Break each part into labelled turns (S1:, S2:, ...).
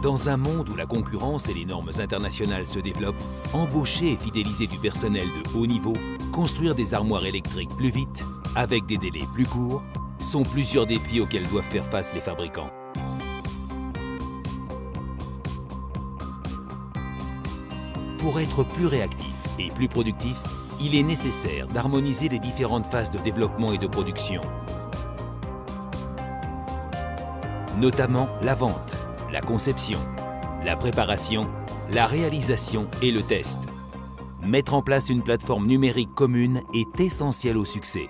S1: Dans un monde où la concurrence et les normes internationales se développent, embaucher et fidéliser du personnel de haut niveau, construire des armoires électriques plus vite, avec des délais plus courts, sont plusieurs défis auxquels doivent faire face les fabricants. Pour être plus réactif et plus productif, il est nécessaire d'harmoniser les différentes phases de développement et de production, notamment la vente, la conception, la préparation, la réalisation et le test. Mettre en place une plateforme numérique commune est essentiel au succès.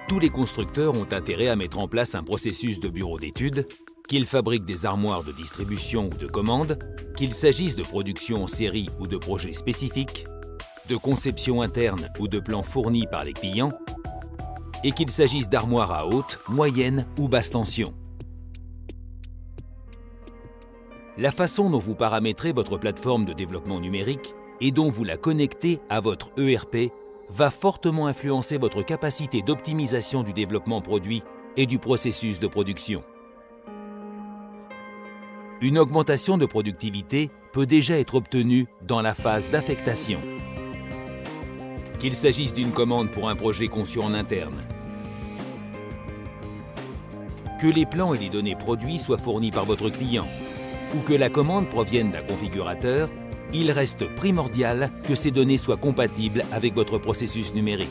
S1: Tous les constructeurs ont intérêt à mettre en place un processus de bureau d'études, qu'ils fabriquent des armoires de distribution ou de commande, qu'il s'agisse de production en série ou de projets spécifiques, de conception interne ou de plans fournis par les clients, et qu'il s'agisse d'armoires à haute, moyenne ou basse tension. La façon dont vous paramétrez votre plateforme de développement numérique et dont vous la connectez à votre ERP va fortement influencer votre capacité d'optimisation du développement produit et du processus de production. Une augmentation de productivité peut déjà être obtenue dans la phase d'affectation. Qu'il s'agisse d'une commande pour un projet conçu en interne, que les plans et les données produits soient fournis par votre client, ou que la commande provienne d'un configurateur, il reste primordial que ces données soient compatibles avec votre processus numérique.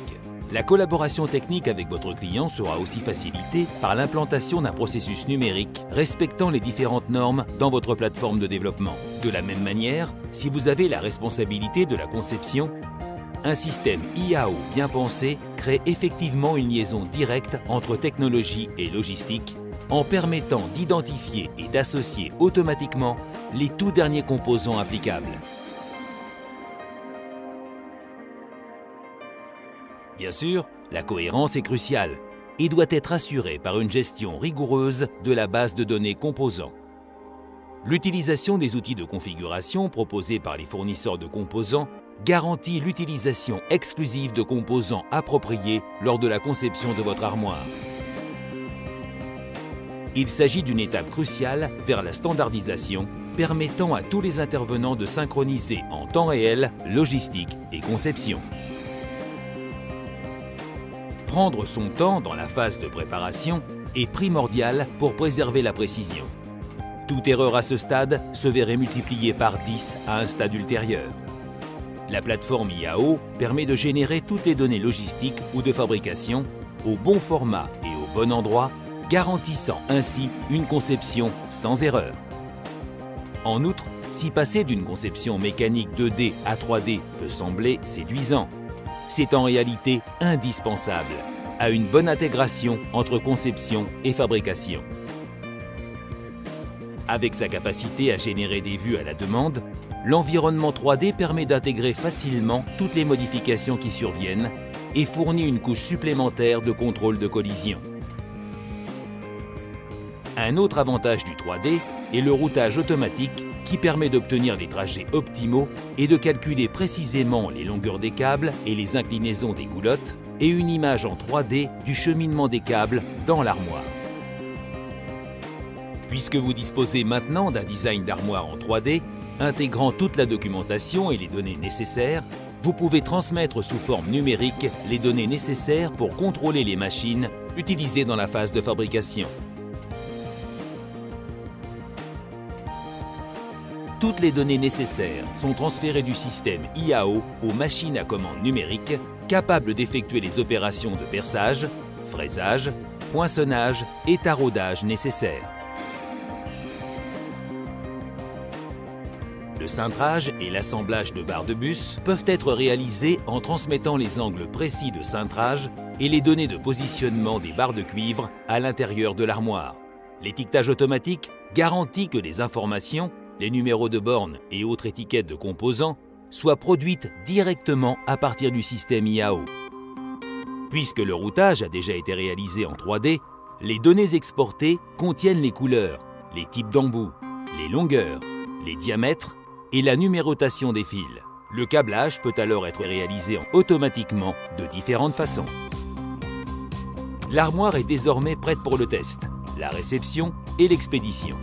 S1: La collaboration technique avec votre client sera aussi facilitée par l'implantation d'un processus numérique respectant les différentes normes dans votre plateforme de développement. De la même manière, si vous avez la responsabilité de la conception, un système IAO bien pensé crée effectivement une liaison directe entre technologie et logistique en permettant d'identifier et d'associer automatiquement les tout derniers composants applicables. Bien sûr, la cohérence est cruciale et doit être assurée par une gestion rigoureuse de la base de données composants. L'utilisation des outils de configuration proposés par les fournisseurs de composants garantit l'utilisation exclusive de composants appropriés lors de la conception de votre armoire. Il s'agit d'une étape cruciale vers la standardisation, permettant à tous les intervenants de synchroniser en temps réel logistique et conception. Prendre son temps dans la phase de préparation est primordial pour préserver la précision. Toute erreur à ce stade se verrait multipliée par 10 à un stade ultérieur. La plateforme IAO permet de générer toutes les données logistiques ou de fabrication au bon format et au bon endroit, garantissant ainsi une conception sans erreur. En outre, si passer d'une conception mécanique 2D à 3D peut sembler séduisant, c'est en réalité indispensable à une bonne intégration entre conception et fabrication. Avec sa capacité à générer des vues à la demande, l'environnement 3D permet d'intégrer facilement toutes les modifications qui surviennent et fournit une couche supplémentaire de contrôle de collision. Un autre avantage du 3D est le routage automatique qui permet d'obtenir des trajets optimaux et de calculer précisément les longueurs des câbles et les inclinaisons des goulottes et une image en 3D du cheminement des câbles dans l'armoire. Puisque vous disposez maintenant d'un design d'armoire en 3D, intégrant toute la documentation et les données nécessaires, vous pouvez transmettre sous forme numérique les données nécessaires pour contrôler les machines utilisées dans la phase de fabrication. Toutes les données nécessaires sont transférées du système IAO aux machines à commande numérique capables d'effectuer les opérations de perçage, fraisage, poinçonnage et taraudage nécessaires. Le cintrage et l'assemblage de barres de bus peuvent être réalisés en transmettant les angles précis de cintrage et les données de positionnement des barres de cuivre à l'intérieur de l'armoire. L'étiquetage automatique garantit que les informations, les numéros de borne et autres étiquettes de composants soient produites directement à partir du système IAO. Puisque le routage a déjà été réalisé en 3D, les données exportées contiennent les couleurs, les types d'embouts, les longueurs, les diamètres et la numérotation des fils. Le câblage peut alors être réalisé automatiquement de différentes façons. L'armoire est désormais prête pour le test, la réception et l'expédition.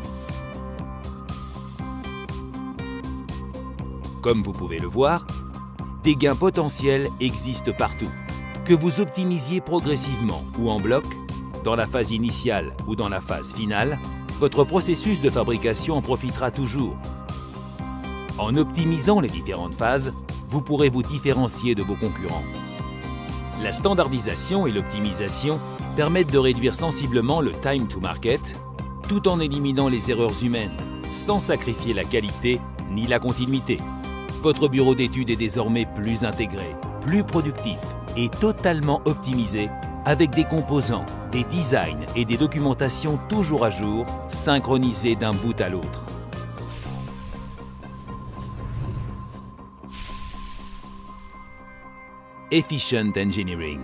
S1: Comme vous pouvez le voir, des gains potentiels existent partout. Que vous optimisiez progressivement ou en bloc, dans la phase initiale ou dans la phase finale, votre processus de fabrication en profitera toujours. En optimisant les différentes phases, vous pourrez vous différencier de vos concurrents. La standardisation et l'optimisation permettent de réduire sensiblement le time to market, tout en éliminant les erreurs humaines, sans sacrifier la qualité ni la continuité. Votre bureau d'études est désormais plus intégré, plus productif et totalement optimisé, avec des composants, des designs et des documentations toujours à jour, synchronisés d'un bout à l'autre. Efficient Engineering.